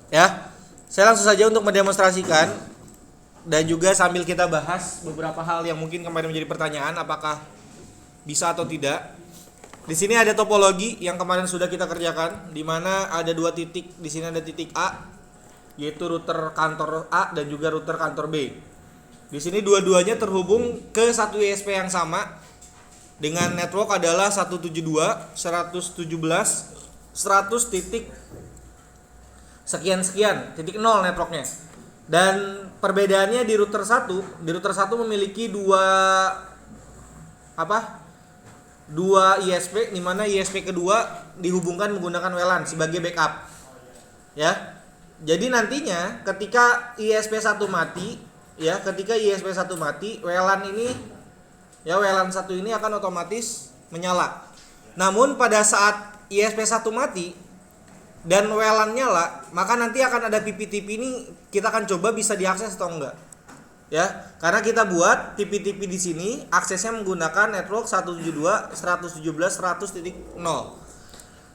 Ya, saya langsung saja untuk mendemonstrasikan dan juga sambil kita bahas beberapa hal yang mungkin kemarin menjadi pertanyaan, apakah bisa atau tidak. Di sini ada topologi yang kemarin sudah kita kerjakan, di mana ada dua titik. Di sini ada titik A, yaitu router kantor A dan juga router kantor B. Di sini dua-duanya terhubung ke satu ISP yang sama dengan network adalah 172.117.100 titik sekian titik 0 networknya. Dan perbedaannya di router 1 memiliki dua ISP, di mana ISP kedua dihubungkan menggunakan WLAN sebagai backup. Ya. Jadi nantinya ketika ISP 1 mati, WLAN ini WLAN 1 ini akan otomatis menyala. Namun pada saat ISP 1 mati dan WLAN nyala, maka nanti akan ada PPTP ini, kita akan coba bisa diakses atau enggak. Ya, karena kita buat PPTP di sini aksesnya menggunakan network 172.117.100.0.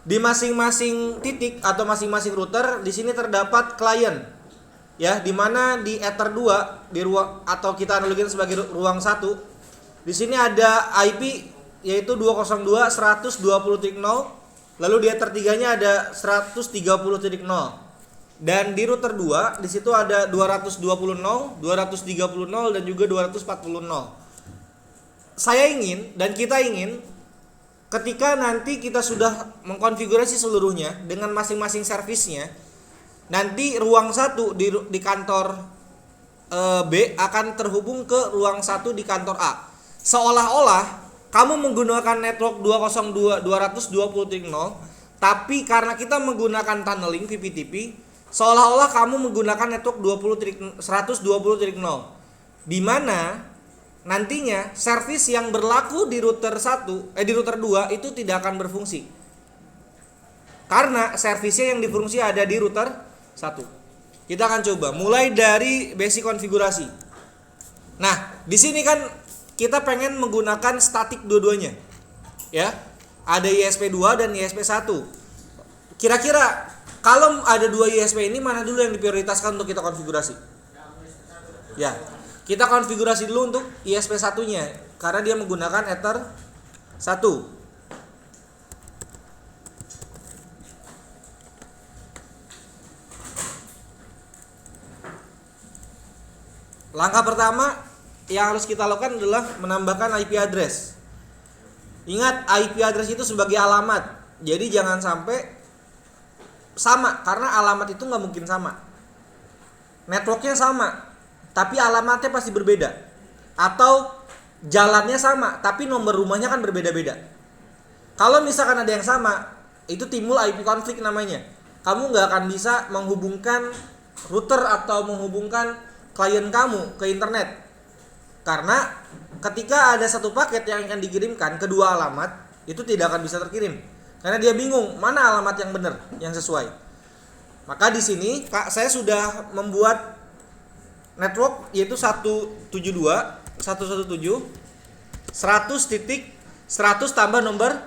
Di masing-masing titik atau masing-masing router di sini terdapat klien. Ya, di mana di ether 2 di ruang, atau kita analogikan sebagai ruang 1. Di sini ada IP yaitu 202.120.0, lalu di ether 3-nya ada 130.0. Dan di router 2 di situ ada 220.0, 230.0 dan juga 240.0. Saya ingin dan kita ingin ketika nanti kita sudah mengkonfigurasi seluruhnya dengan masing-masing servisnya, nanti ruang 1 di kantor B akan terhubung ke ruang 1 di kantor A. Seolah-olah kamu menggunakan network 202.220.0, tapi karena kita menggunakan tunneling VPTP, seolah-olah kamu menggunakan network 120.0, di mana nantinya servis yang berlaku di router 2 itu tidak akan berfungsi. Karena servisnya yang difungsi ada di router 1. Kita akan coba mulai dari basic konfigurasi. Nah, di sini kan kita pengen menggunakan statik dua-duanya. Ya. Ada ISP2 dan ISP1. Kira-kira kalau ada dua ISP ini, mana dulu yang diprioritaskan untuk kita konfigurasi? Ya. Kita konfigurasi dulu untuk ISP 1-nya karena dia menggunakan ether 1. Langkah pertama yang harus kita lakukan adalah menambahkan IP address. Ingat, IP address itu sebagai alamat. Jadi jangan sampai sama, karena alamat itu nggak mungkin sama. Networknya sama, tapi alamatnya pasti berbeda. Atau jalannya sama, tapi nomor rumahnya kan berbeda-beda. Kalau misalkan ada yang sama, itu timbul IP konflik namanya. Kamu nggak akan bisa menghubungkan router atau menghubungkan klien kamu ke internet. Karena ketika ada satu paket yang akan dikirimkan, kedua alamat itu tidak akan bisa terkirim. Karena dia bingung mana alamat yang benar, yang sesuai. Maka di sini saya sudah membuat network yaitu 172.117.100 tambah nomor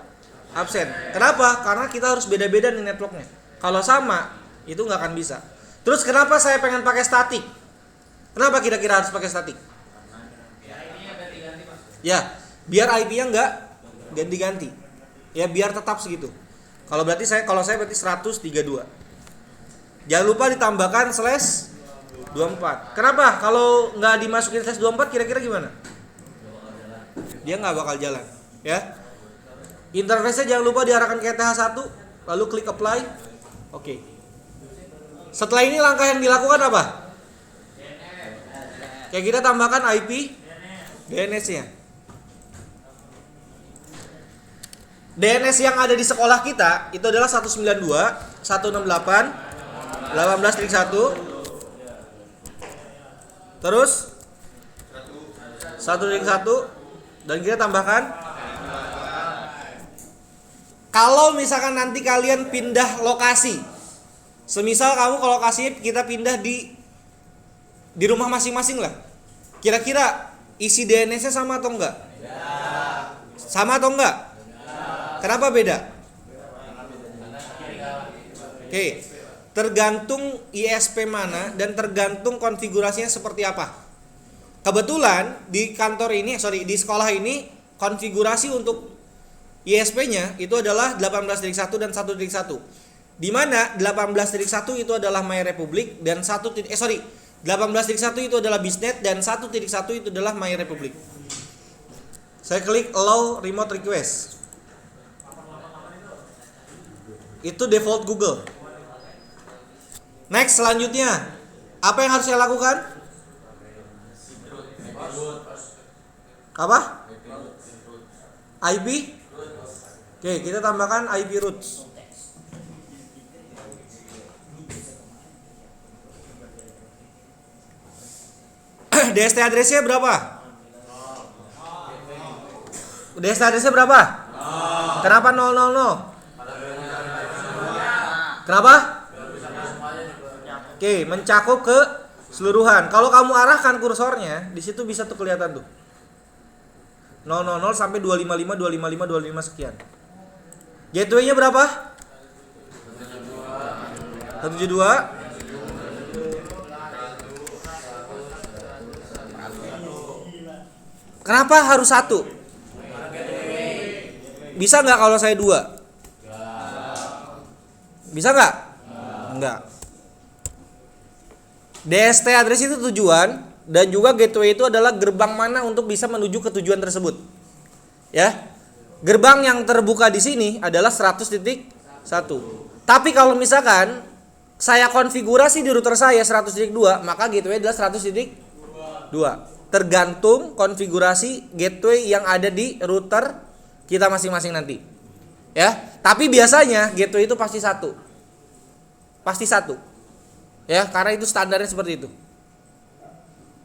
absen. Kenapa? Karena kita harus beda-beda nih networknya. Kalau sama itu nggak akan bisa. Terus kenapa saya pengen pakai statik? Kenapa kira-kira harus pakai statik? Ya, biar IP-nya nggak ganti-ganti. Ya, biar tetap segitu. Kalau saya berarti 132. Jangan lupa ditambahkan /24. Kenapa? Kalau nggak dimasukin /24 kira-kira gimana? Dia nggak bakal jalan, ya. Interface-nya jangan lupa diarahkan ke ETH1, lalu klik apply. Oke. Setelah ini langkah yang dilakukan apa? Kayak kita tambahkan IP DNS-nya. DNS yang ada di sekolah kita itu adalah 192.168.18.1. Terus 1.1 dan kita tambahkan. Kalau misalkan nanti kalian pindah lokasi, semisal kamu ke lokasi kita pindah di rumah masing-masing lah. Kira-kira isi DNS-nya sama atau enggak? Sama atau enggak? Kenapa beda? Oke. tergantung ISP mana dan tergantung konfigurasinya seperti apa. Kebetulan di kantor ini, di sekolah ini konfigurasi untuk ISP-nya itu adalah 18.1 dan 1.1. Di mana 18.1 itu adalah My Republic dan 18.1 itu adalah Biznet dan 1.1 itu adalah My Republic. Saya klik allow remote request. Itu default Google. Next, selanjutnya apa yang harus saya lakukan? Apa? IP? Oke, kita tambahkan IP roots. DST address-nya berapa? DST address-nya berapa? Kenapa 000? Kenapa? Oke, mencakup ke seluruhan. Kalau kamu arahkan kursornya, di situ bisa tuh kelihatan tuh. 000 sampai 255 sekian. Gateway-nya berapa? 172. Kenapa harus 1? Bisa nggak kalau saya 2? Bisa nggak? Enggak. DST address itu tujuan dan juga gateway itu adalah gerbang mana untuk bisa menuju ke tujuan tersebut. Ya. Gerbang yang terbuka di sini adalah 100.1. Tapi kalau misalkan saya konfigurasi di router saya 100.2, maka gateway adalah 100.2. Tergantung konfigurasi gateway yang ada di router kita masing-masing nanti. Ya, tapi biasanya gateway itu pasti 1. Pasti 1. Ya, karena itu standarnya seperti itu.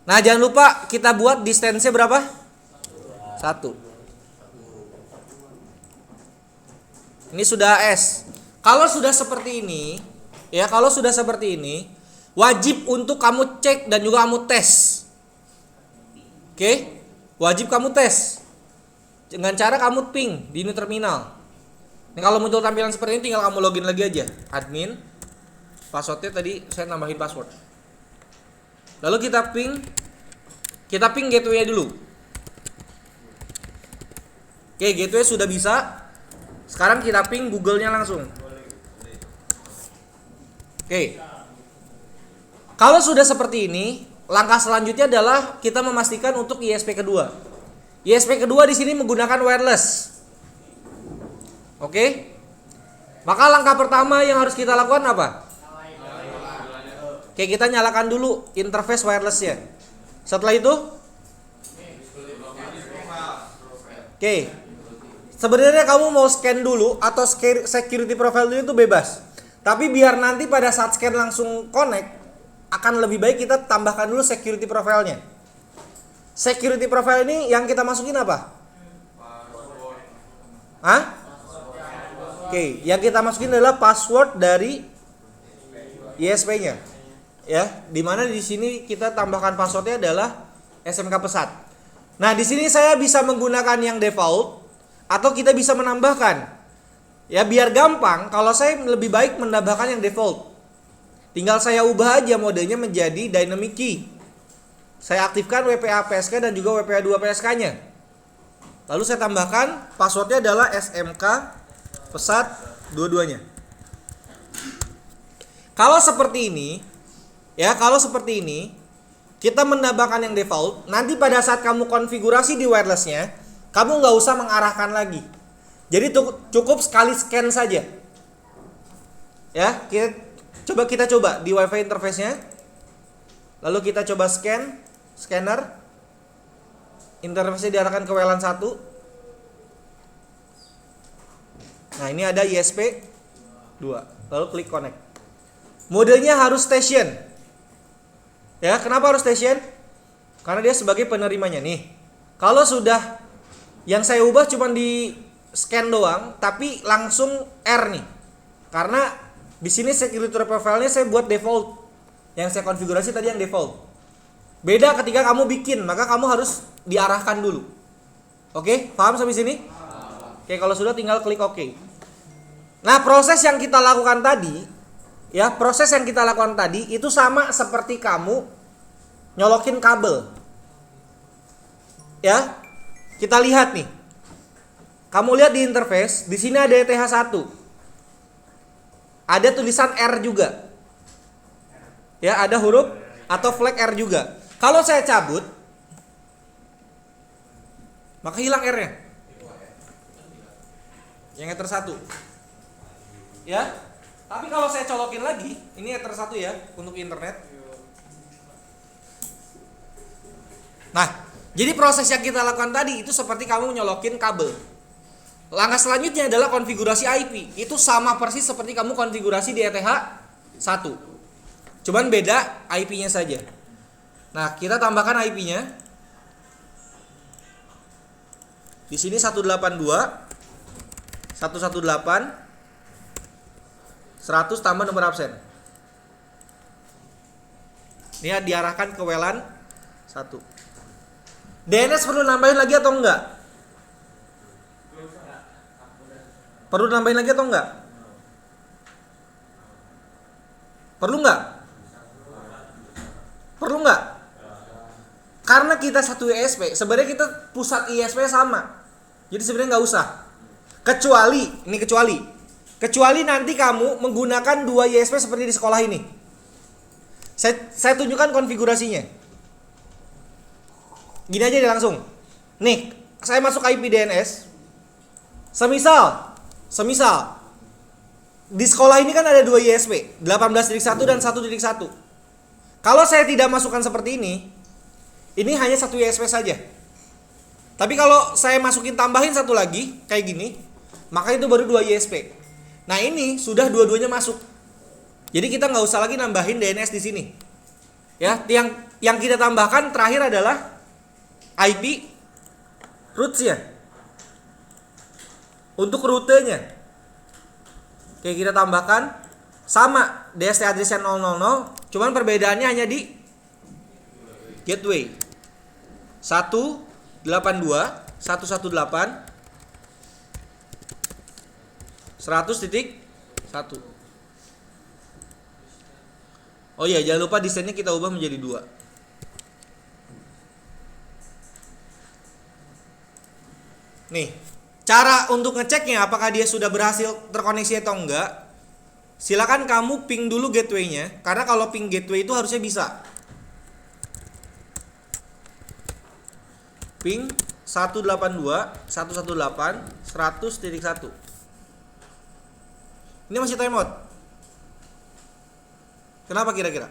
Nah, jangan lupa kita buat distance-nya berapa? 1. Ini sudah S. Kalau sudah seperti ini, ya, wajib untuk kamu cek dan juga kamu tes. Oke? Wajib kamu tes. Dengan cara kamu ping di new terminal. Nah, kalau muncul tampilan seperti ini tinggal kamu login lagi aja. Admin. Passwordnya tadi saya nambahin password. Lalu kita ping gateway-nya dulu. Oke, gateway sudah bisa. Sekarang kita ping Google-nya langsung. Oke. Kalau sudah seperti ini, langkah selanjutnya adalah kita memastikan untuk ISP kedua. ISP kedua di sini menggunakan wireless. Oke? Maka langkah pertama yang harus kita lakukan apa? Oke, kita nyalakan dulu interface wireless-nya. Setelah itu, oke. Sebenarnya kamu mau scan dulu atau security profile dulu itu bebas. Tapi biar nanti pada saat scan langsung connect, akan lebih baik kita tambahkan dulu security profile-nya. Security profile ini yang kita masukin apa? Hah? Oke, yang kita masukin adalah password dari ISP-nya. Ya, di mana di sini kita tambahkan passwordnya adalah SMK Pesat. Nah, di sini saya bisa menggunakan yang default atau kita bisa menambahkan. Ya, biar gampang, kalau saya lebih baik menambahkan yang default. Tinggal saya ubah aja modenya menjadi dynamic key. Saya aktifkan WPA PSK dan juga WPA 2 PSK-nya. Lalu saya tambahkan passwordnya adalah SMK Pesat dua-duanya. Kalau seperti ini, kita menambahkan yang default. Nanti pada saat kamu konfigurasi di wirelessnya, kamu nggak usah mengarahkan lagi. Jadi cukup sekali scan saja. Ya, kita coba di WiFi interface-nya. Lalu kita coba scanner. Interface-nya diarahkan ke WLAN 1. Nah, ini ada ISP 2. Lalu klik connect. Modenya harus station. Ya, kenapa harus station? Karena dia sebagai penerimanya nih. Kalau sudah yang saya ubah cuma di scan doang, tapi langsung R nih. Karena di sini security profile-nya saya buat default. Yang saya konfigurasi tadi yang default. Beda ketika kamu bikin, maka kamu harus diarahkan dulu. Oke, paham sampai sini? Oke, kalau sudah tinggal klik OK. Nah, proses yang kita lakukan tadi, Ya, proses yang kita lakukan tadi itu sama seperti kamu nyolokin kabel. Ya. Kita lihat nih. Kamu lihat di interface, di sini ada ETH1. Ada tulisan R juga. Ya, ada huruf atau flag R juga. Kalau saya cabut, maka hilang R-nya. Yang Ether 1. Ya. Tapi kalau saya colokin lagi, ini Ether 1 ya untuk internet. Nah, jadi proses yang kita lakukan tadi itu seperti kamu nyolokin kabel. Langkah selanjutnya adalah konfigurasi IP. Itu sama persis seperti kamu konfigurasi di ETH 1. Cuman beda IP-nya saja. Nah, kita tambahkan IP-nya. Di sini 182 118 100 tambah nomor absen. Ini diarahkan ke WLAN 1. DNS perlu nambahin lagi atau enggak? Perlu nambahin lagi atau enggak? Perlu enggak? Perlu enggak? Karena kita satu ISP, sebenarnya kita pusat ISP sama. Jadi sebenarnya enggak usah. Kecuali nanti kamu menggunakan 2 ISP seperti di sekolah ini. Saya tunjukkan konfigurasinya. Gini aja deh langsung. Nih, saya masuk IP DNS. Semisal di sekolah ini kan ada 2 ISP, 18.1 dan 1.1. Kalau saya tidak masukkan seperti ini hanya 1 ISP saja. Tapi kalau saya masukin tambahin 1 lagi kayak gini, maka itu baru 2 ISP. Nah, ini sudah dua-duanya masuk. Jadi kita nggak usah lagi nambahin DNS di sini. Ya, yang kita tambahkan terakhir adalah IP roots-nya. Untuk rutenya, oke, kita tambahkan sama DST address-nya 000, cuman perbedaannya hanya di gateway 182.118 100.1. Oh iya, jangan lupa desainnya kita ubah menjadi 2. Nih, cara untuk ngeceknya apakah dia sudah berhasil terkoneksi atau enggak, silakan kamu ping dulu gateway-nya, karena kalau ping gateway itu harusnya bisa. Ping 182.118.100.1. Ini masih timeout. Kenapa kira-kira?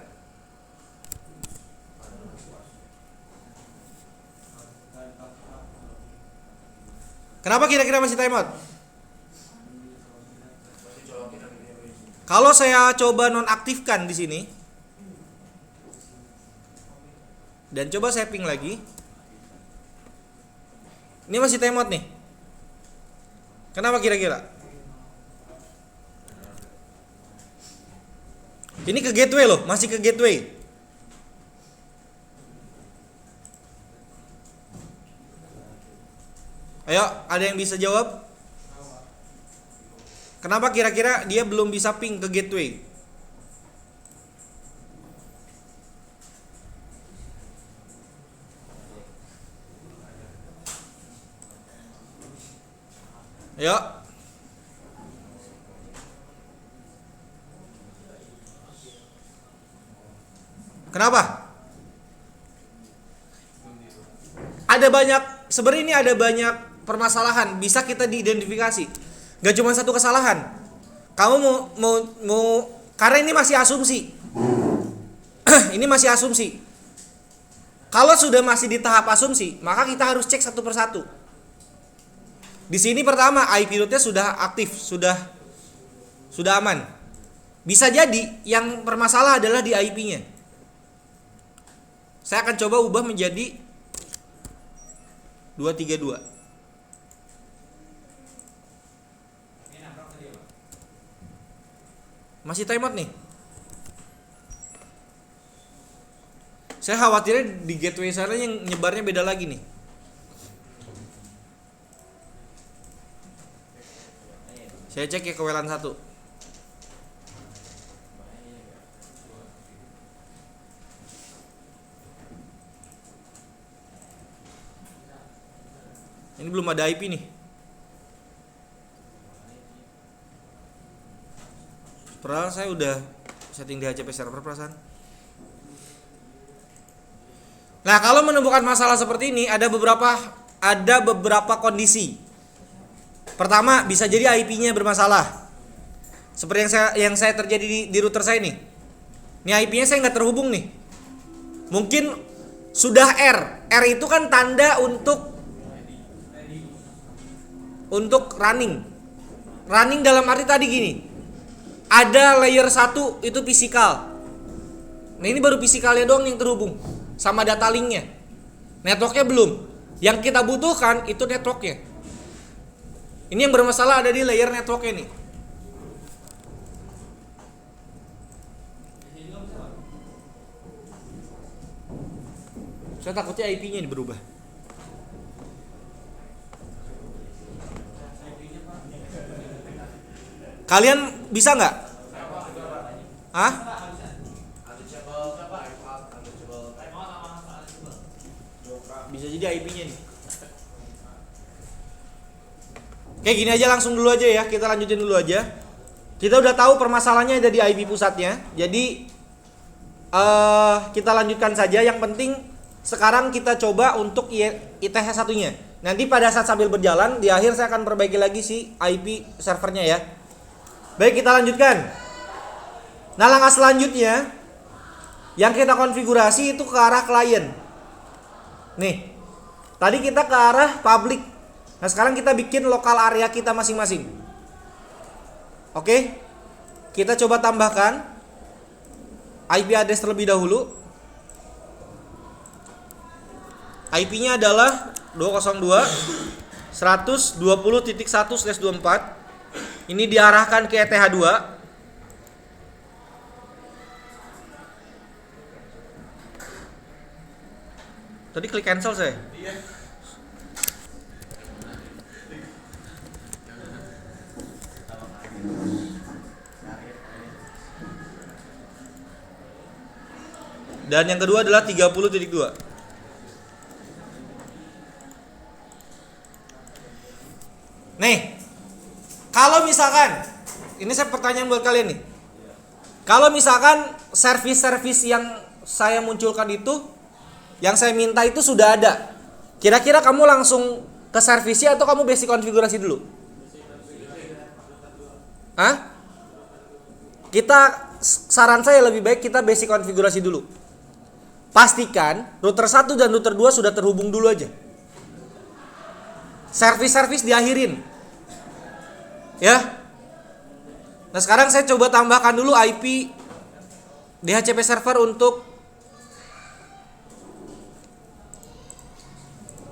Kenapa kira-kira masih timeout? Kalau saya coba nonaktifkan di sini dan coba saya ping lagi, ini masih timeout nih. Kenapa kira-kira? Ini ke gateway loh, masih ke gateway. Ayo, ada yang bisa jawab? Kenapa kira-kira dia belum bisa ping ke gateway? Ayo. Kenapa? Sebenarnya ini ada banyak permasalahan, bisa kita diidentifikasi. Gak cuma satu kesalahan. Kamu mau karena ini masih asumsi. Ini masih asumsi. Kalau sudah masih di tahap asumsi, maka kita harus cek satu persatu. Di sini pertama IP root-nya sudah aktif, sudah aman. Bisa jadi yang bermasalah adalah di IP-nya. Saya akan coba ubah menjadi 232. Masih timeout nih. Saya khawatirnya di gateway sana yang nyebarnya beda lagi nih. Saya cek ya ke WLAN 1. Ini belum ada IP nih. Padahal saya udah setting DHCP server perasaan. Nah, kalau menemukan masalah seperti ini ada beberapa kondisi. Pertama, bisa jadi IP-nya bermasalah. Seperti yang saya terjadi di router saya nih. Ini IP-nya saya nggak terhubung nih. Mungkin sudah R. R itu kan tanda untuk running. Running dalam arti tadi gini. Ada layer 1 itu physical. Nah, ini baru physicalnya doang yang terhubung sama data linknya. Networknya belum. Yang kita butuhkan itu networknya. Ini yang bermasalah ada di layer networknya nih. Saya takutnya IP-nya ini berubah. Kalian bisa nggak? Hah? Bisa jadi IP-nya nih. Kayak gini aja langsung dulu aja ya. Kita lanjutin dulu aja. Kita udah tahu permasalahannya ada di IP pusatnya. Jadi kita lanjutkan saja. Yang penting sekarang kita coba untuk ITH satunya. Nanti pada saat sambil berjalan di akhir saya akan perbaiki lagi si IP servernya ya. Baik, kita lanjutkan. Nah, langkah selanjutnya yang kita konfigurasi itu ke arah klien. Nih, tadi kita ke arah public. Nah, sekarang kita bikin lokal area kita masing-masing. Oke, kita coba tambahkan IP address terlebih dahulu. IP-nya adalah 202.120.1/24. Ini diarahkan ke ETH2. Tadi klik cancel saya. Dan yang kedua adalah 30.2. Nih, kalau misalkan, ini saya pertanyaan buat kalian nih. Kalau misalkan servis-servis yang saya munculkan itu, yang saya minta itu sudah ada, kira-kira kamu langsung ke servisnya atau kamu basic konfigurasi dulu? Hah? Saran saya lebih baik kita basic konfigurasi dulu. Pastikan router 1 dan router 2 sudah terhubung dulu aja. Servis-servis diakhirin. Ya. Nah, sekarang saya coba tambahkan dulu IP DHCP server untuk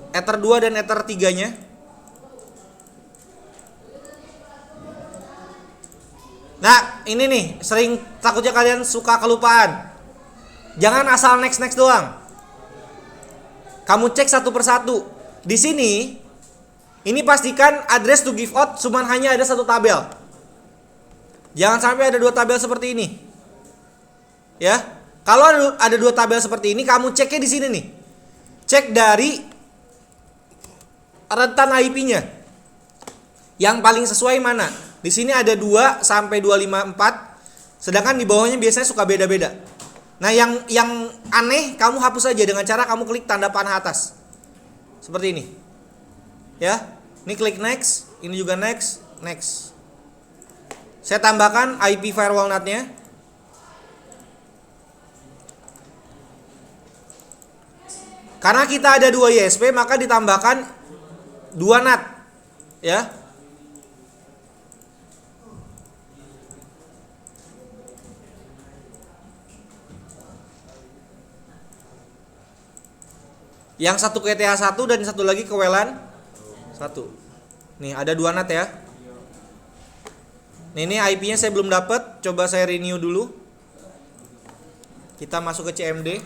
Ether 2 dan Ether 3-nya. Nah, ini nih, sering takutnya kalian suka kelupaan. Jangan asal next doang. Kamu cek satu persatu. Di sini ini pastikan address to give out cuma hanya ada satu tabel. Jangan sampai ada dua tabel seperti ini. Ya. Kalau ada dua tabel seperti ini, kamu ceknya di sini nih. Cek dari rentan IP-nya. Yang paling sesuai mana? Di sini ada 2 sampai 254. Sedangkan di bawahnya biasanya suka beda-beda. Nah, yang aneh kamu hapus aja dengan cara kamu klik tanda panah atas. Seperti ini. Ya. Ini klik next, ini juga next. Saya tambahkan IP firewall NAT-nya. Karena kita ada 2 ISP, maka ditambahkan 2 NAT. Ya. Yang satu ke ETH 1 dan satu lagi ke WLAN 1. Nih, ada 2 NAT ya. Nih, ini IP-nya saya belum dapat. Coba saya renew dulu. Kita masuk ke CMD.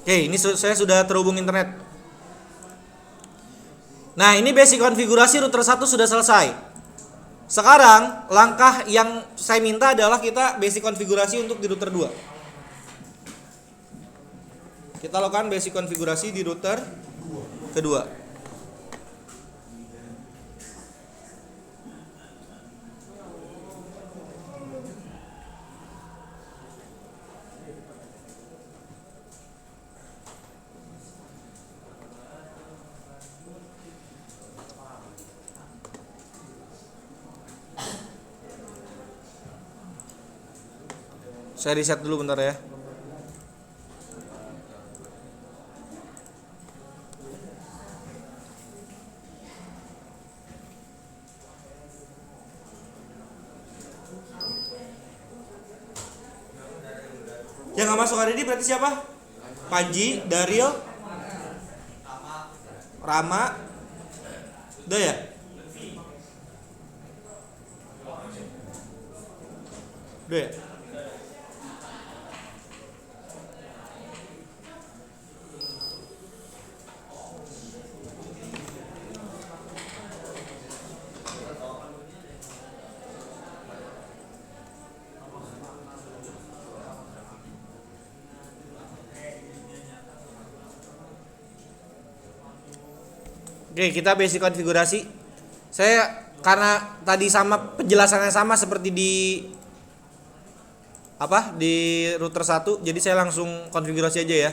Oke, ini saya sudah terhubung internet. Nah, ini basic konfigurasi router 1 sudah selesai. Sekarang langkah yang saya minta adalah kita basic konfigurasi untuk di router 2. Kita lakukan basic konfigurasi di router kedua. Saya reset dulu bentar ya. Yang nggak masuk hari ini berarti siapa? Panji, Daryl, Rama, udah ya? Udah ya? Oke, kita basic konfigurasi. Saya karena tadi sama penjelasannya sama seperti di router 1, jadi saya langsung konfigurasi aja ya.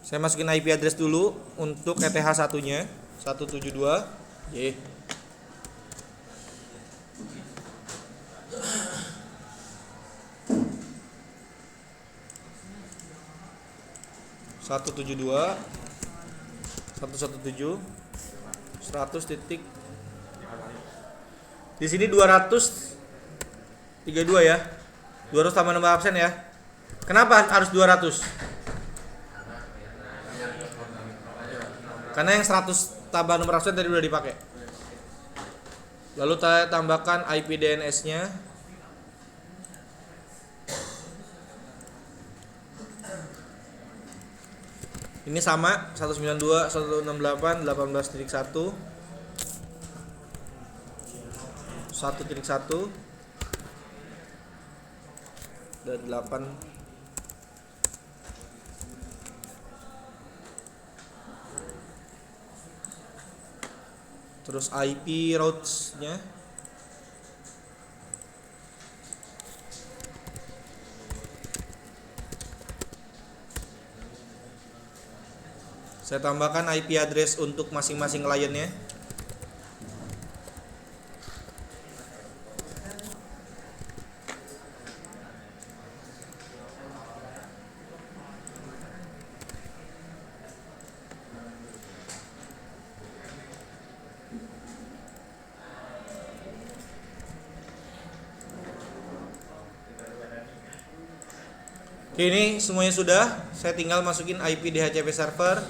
Saya masukin IP address dulu untuk ETH 1-nya 172. Oke. Satu tujuh dua 117 100 titik. Di sini 232 ya. 200 tambah nomor absen ya. Kenapa harus 200? Karena yang 100 tambah nomor absen tadi udah dipakai. Lalu saya tambahkan IP DNS-nya. Ini sama 192.168.18.1 1.1 dan 8. Terus IP routes-nya. Saya tambahkan IP address untuk masing-masing kliennya. Oke, ini semuanya sudah. Saya tinggal masukin IP DHCP server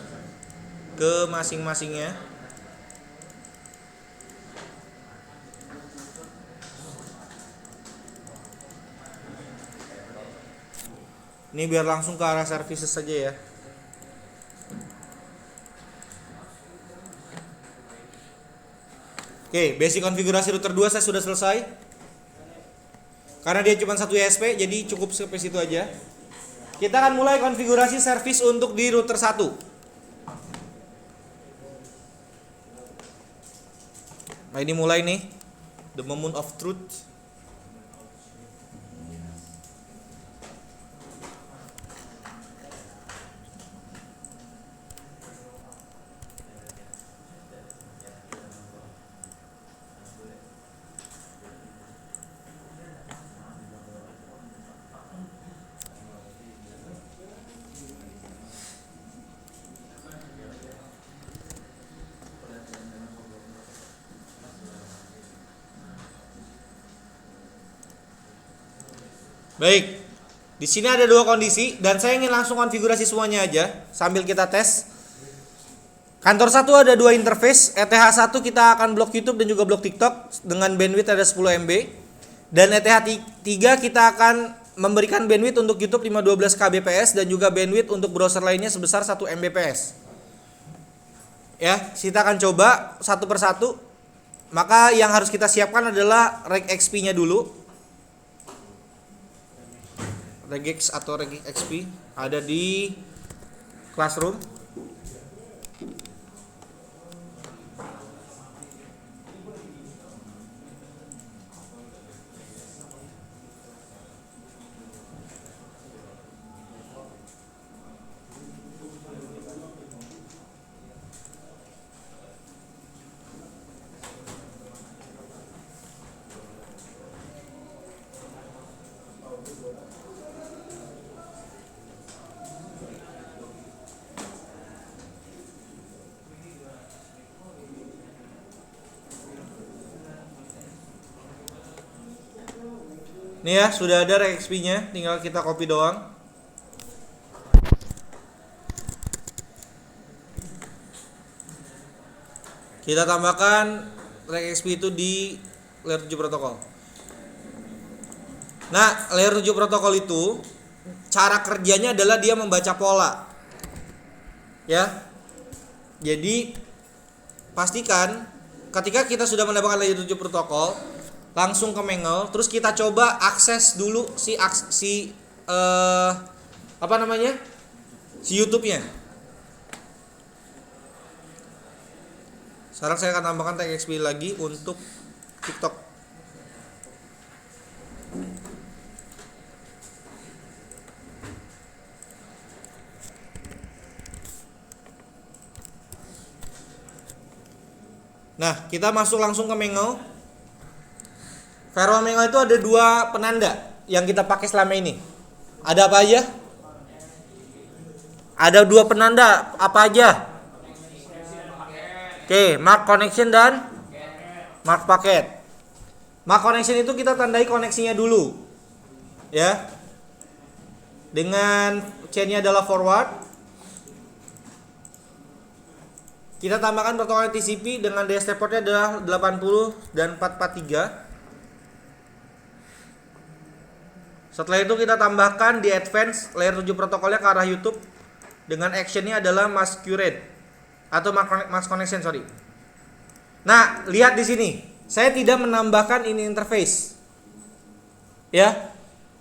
ke masing-masingnya. Ini biar langsung ke arah services saja ya. Oke, basic konfigurasi router 2 saya sudah selesai. Karena dia cuma satu ISP, jadi cukup sampai situ aja. Kita akan mulai konfigurasi service untuk di router 1. Nah, ini mulai nih, the moment of truth. Baik, di sini ada dua kondisi dan saya ingin langsung konfigurasi semuanya aja sambil kita tes. Kantor 1 ada dua interface, ETH 1 kita akan blok YouTube dan juga blok TikTok dengan bandwidth ada 10 MB. Dan ETH 3 kita akan memberikan bandwidth untuk YouTube 512 Kbps dan juga bandwidth untuk browser lainnya sebesar 1 Mbps. Ya, kita akan coba satu persatu. Maka yang harus kita siapkan adalah regexp-nya dulu. Regex atau regexp ada di Classroom. Nih ya, sudah ada regexp-nya, tinggal kita copy doang. Kita tambahkan regexp itu di layer 7 protokol. Nah, layer 7 protokol itu cara kerjanya adalah dia membaca pola. Ya. Jadi pastikan ketika kita sudah mendapatkan layer 7 protokol, langsung ke Mangle, terus kita coba akses dulu si YouTube-nya. Sekarang saya akan tambahkan tag XP lagi untuk TikTok. Nah, kita masuk langsung ke Mangle. Firewall Mangle itu ada dua penanda yang kita pakai selama ini. Ada apa aja? Ada dua penanda apa aja? Oke, mark connection dan mark packet. Mark connection itu kita tandai koneksinya dulu, ya. Dengan chainnya adalah forward. Kita tambahkan protokol TCP dengan DST portnya adalah 80 dan 443. Setelah itu kita tambahkan di advance layer 7 protokolnya ke arah YouTube dengan actionnya adalah masquerade atau mask connection, sorry. Nah, lihat di sini. Saya tidak menambahkan ini interface. Ya.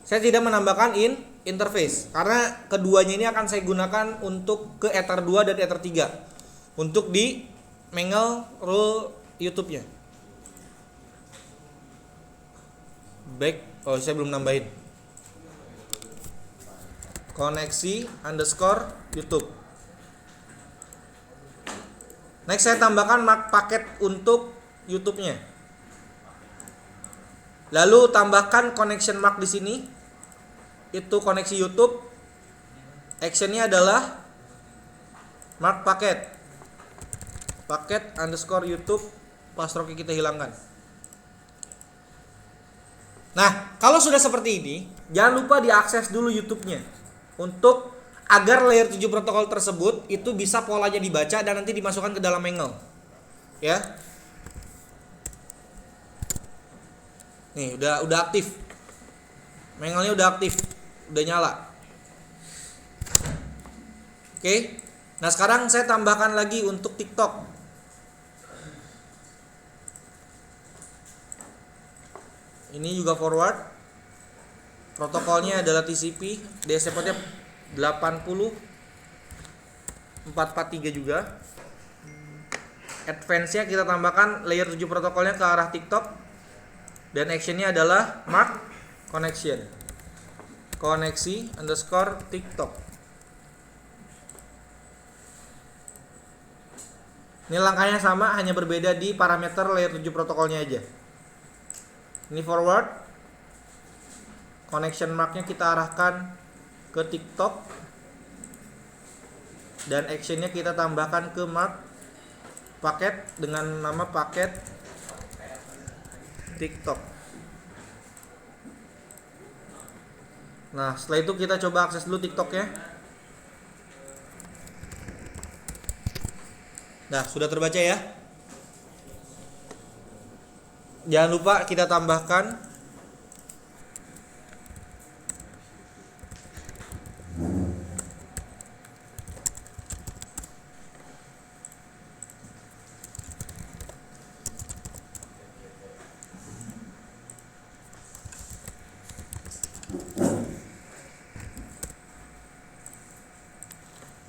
Saya tidak menambahkan interface karena keduanya ini akan saya gunakan untuk ke Ether 2 dan Ether 3 untuk di Mangle rule YouTube-nya. Baik, saya belum nambahin. Koneksi underscore YouTube. Next saya tambahkan mark paket untuk YouTube-nya. Lalu tambahkan connection mark di sini. Itu koneksi YouTube. Actionnya adalah mark paket. Paket underscore YouTube. Pastroki kita hilangkan. Nah, kalau sudah seperti ini, jangan lupa diakses dulu YouTube-nya. Untuk agar layer 7 protokol tersebut itu bisa polanya dibaca dan nanti dimasukkan ke dalam Mangle. Ya. Nih, udah aktif. Mangle-nya udah aktif. Udah nyala. Oke. Nah, sekarang saya tambahkan lagi untuk TikTok. Ini juga forward. Protokolnya adalah TCP, DSC portnya 80 443 juga. Advance-nya kita tambahkan layer 7 protokolnya ke arah TikTok. Dan actionnya adalah mark connection. Koneksi underscore TikTok. Ini langkahnya sama, hanya berbeda di parameter layer 7 protokolnya aja. Ini forward. Connection marknya kita arahkan ke TikTok. Dan actionnya kita tambahkan ke mark paket dengan nama paket TikTok. Nah, setelah itu kita coba akses dulu TikToknya. Nah, sudah terbaca ya. Jangan lupa kita tambahkan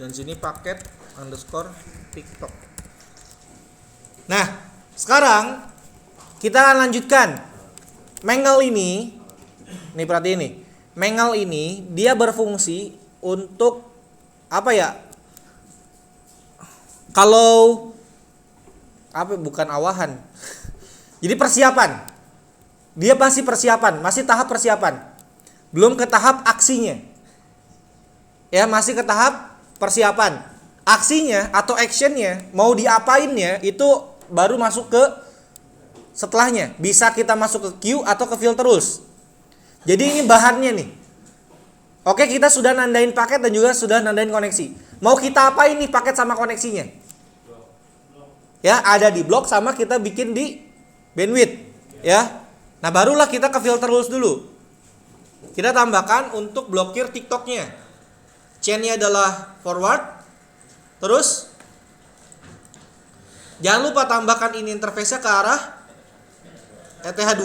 Dan sini paket underscore TikTok. Nah, sekarang kita akan lanjutkan. Mangle ini, nih perhatiin nih. Mangle ini dia berfungsi untuk apa ya? Kalau apa bukan awahan. Jadi persiapan. Dia pasti persiapan, masih tahap persiapan. Belum ke tahap aksinya. Ya, masih ke tahap persiapan. Aksinya atau actionnya, mau diapainnya itu baru masuk ke setelahnya. Bisa kita masuk ke queue atau ke filter rules. Jadi ini bahannya nih. Oke, kita sudah nandain paket dan juga sudah nandain koneksi. Mau kita apain nih paket sama koneksinya? Ya, ada di blok sama kita bikin di bandwidth. Ya, nah barulah kita ke filter rules dulu. Kita tambahkan untuk blokir TikToknya. Chainnya adalah forward. Terus jangan lupa tambahkan ini interface-nya ke arah ETH2.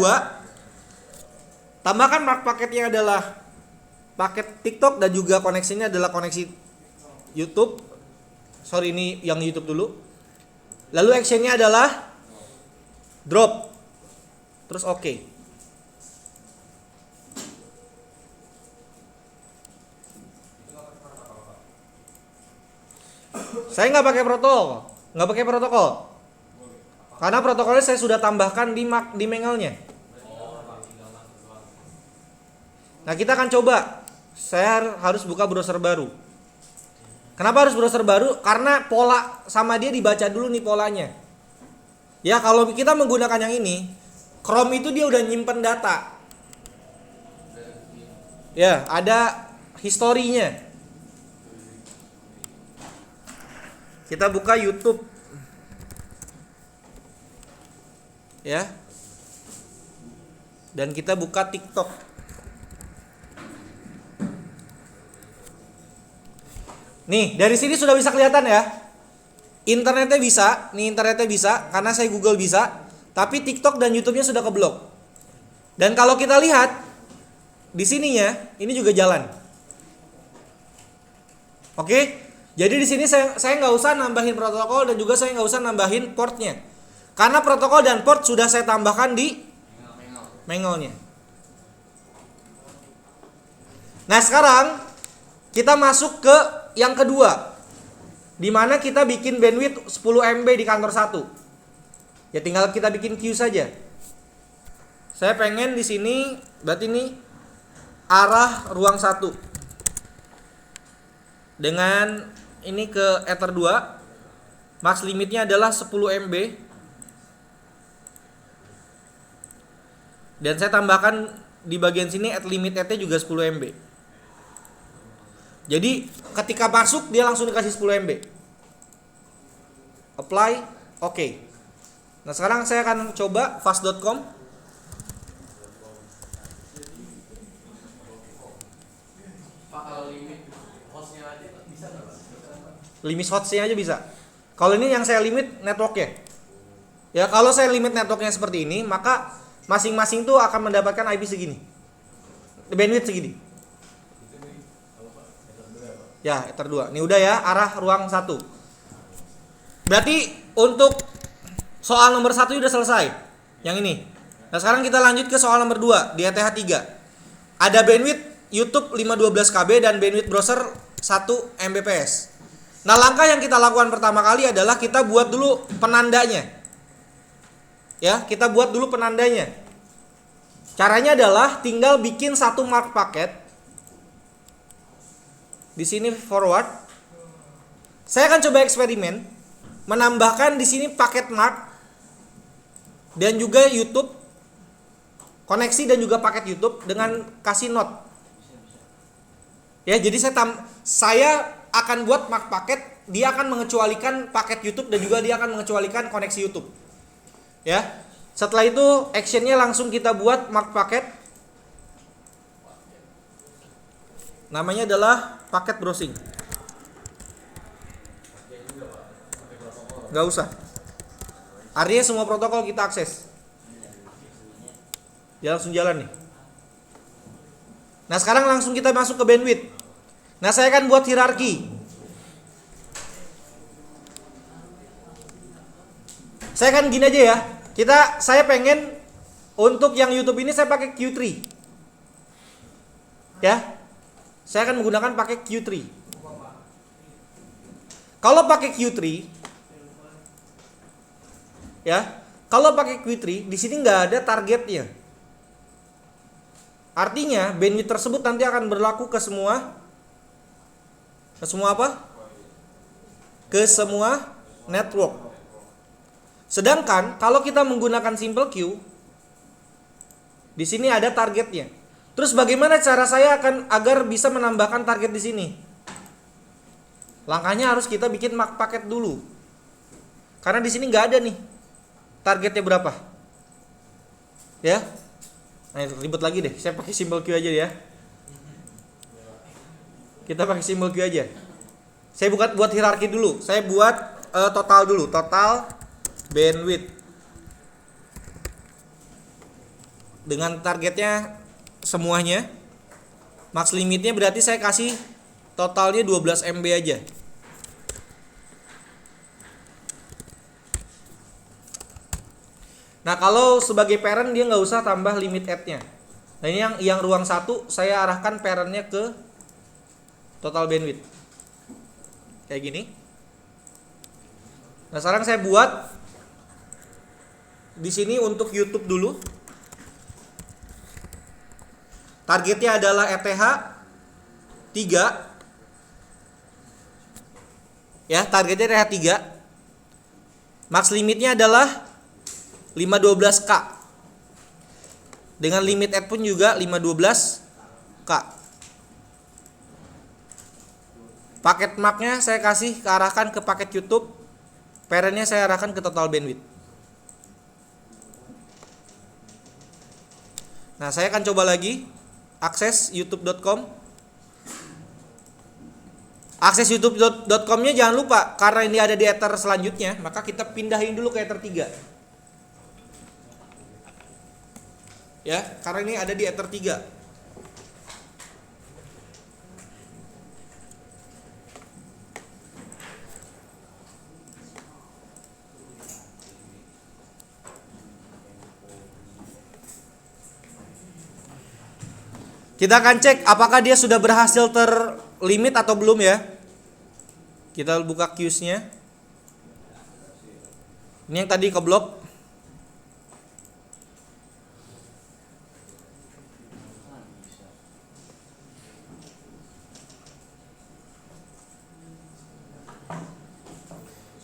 Tambahkan mark paketnya adalah paket TikTok dan juga koneksinya adalah koneksi YouTube. Sorry, ini yang YouTube dulu. Lalu actionnya adalah drop. Terus oke. Saya nggak pakai protokol, karena protokolnya saya sudah tambahkan di Mangle-nya. Nah, kita akan coba. Saya harus buka browser baru. Kenapa harus browser baru? Karena pola sama dia dibaca dulu nih polanya. Ya, kalau kita menggunakan yang ini, Chrome itu dia udah nyimpen data. Ya, ada historinya. Kita buka YouTube. Ya. Dan kita buka TikTok. Nih, dari sini sudah bisa kelihatan ya. Internetnya bisa, karena saya Google bisa, tapi TikTok dan YouTube-nya sudah keblok. Dan kalau kita lihat di sininya, ini juga jalan. Oke? Jadi di sini saya nggak usah nambahin protokol dan juga saya nggak usah nambahin portnya, karena protokol dan port sudah saya tambahkan di Mangle-nya. Nah, sekarang kita masuk ke yang kedua, di mana kita bikin bandwidth 10 MB di kantor 1. Ya tinggal kita bikin queue saja. Saya pengen di sini, berarti ini arah ruang 1. Dengan ini ke Ether 2, max limitnya adalah 10 MB. Dan saya tambahkan di bagian sini limit ET juga 10 MB. Jadi ketika masuk dia langsung dikasih 10 MB. Apply, oke. Nah, sekarang saya akan coba fast.com. Limit hostnya aja bisa. Kalau ini yang saya limit networknya. Ya, kalau saya limit networknya seperti ini, maka masing-masing tuh akan mendapatkan IP segini, bandwidth segini. Ya, Ether 2. Ini udah ya, arah ruang 1. Berarti untuk soal nomor 1 udah selesai. Yang ini. Nah, sekarang kita lanjut ke soal nomor 2 di ETH 3. Ada bandwidth YouTube 512 KB dan bandwidth browser 1 Mbps. Nah, langkah yang kita lakukan pertama kali adalah kita buat dulu penandanya. Ya, kita buat dulu penandanya. Caranya adalah tinggal bikin satu mark paket. Di sini forward. Saya akan coba eksperimen menambahkan di sini paket mark dan juga YouTube, koneksi dan juga paket YouTube dengan kasih note. Ya, jadi saya akan buat mark paket, dia akan mengecualikan paket YouTube dan juga dia akan mengecualikan koneksi YouTube. Ya. Setelah itu actionnya langsung kita buat mark paket. Namanya adalah paket browsing. Gak usah. Artinya semua protokol kita akses. Dia langsung jalan nih. Nah, sekarang langsung kita masuk ke bandwidth. Nah, saya akan buat hierarki. Saya kan gini aja ya. Saya pengen untuk yang YouTube ini saya pakai Q3. Ya. Saya akan menggunakan pakai Q3. Kalau pakai Q3 ya, kalau pakai Q3 di sini nggak ada targetnya. Artinya bandwidth tersebut nanti akan berlaku ke semua apa? Ke semua network. Sedangkan kalau kita menggunakan Simple Queue, di sini ada targetnya. Terus bagaimana cara saya agar bisa menambahkan target di sini? Langkahnya harus kita bikin paket dulu. Karena di sini nggak ada nih targetnya berapa. Ya. Nah, ribet lagi deh. Saya pakai Simple Queue aja ya. Kita pakai Simple Queue aja. Saya buat hierarki dulu. Saya buat total dulu, total bandwidth. Dengan targetnya semuanya. Max limitnya berarti saya kasih totalnya 12 MB aja. Nah, kalau sebagai parent dia nggak usah tambah limit add-nya. Nah, ini yang ruang 1 saya arahkan parentnya ke total bandwidth. Kayak gini. Nah, sekarang saya buat di sini untuk YouTube dulu. Targetnya adalah ETH 3. Ya, targetnya ETH 3. Max limitnya adalah 512K. Dengan limit add pun juga 512K. Paket marknya saya kasih arahkan ke paket YouTube. Parentnya saya arahkan ke total bandwidth. Nah, saya akan coba lagi akses youtube.com. Akses youtube.com-nya jangan lupa, karena ini ada di Ether selanjutnya, maka kita pindahin dulu ke Ether 3. Ya, karena ini ada di Ether 3. Kita akan cek apakah dia sudah berhasil terlimit atau belum ya. Kita buka queues-nya. Ini yang tadi keblok.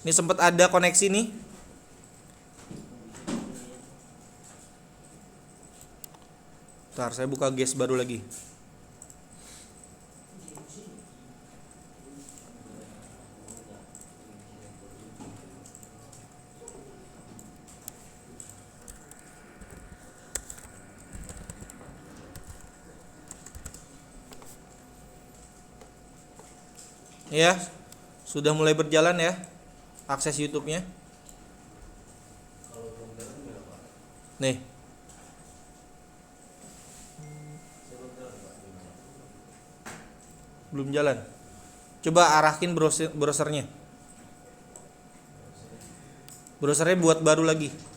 Ini sempat ada koneksi nih. Bentar, saya buka guest baru lagi. Ya, sudah mulai berjalan ya akses YouTube-nya. Nih. Belum jalan. Coba arahin browsernya. Browsernya buat baru lagi.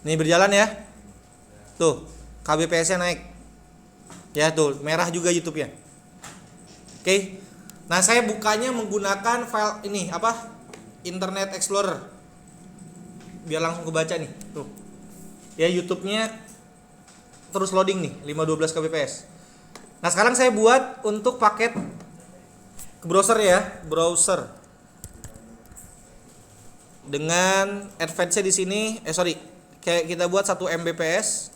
Ini berjalan ya. Tuh, KBPS-nya naik. Ya tuh, merah juga YouTube-nya. Oke. Nah, saya bukanya menggunakan file ini apa? Internet Explorer. Biar langsung kebaca nih. Tuh. Ya, YouTube-nya terus loading nih, 512 kbps. Nah, sekarang saya buat untuk paket ke browser ya, browser. Dengan advance-nya di sini, kayak kita buat 1 Mbps.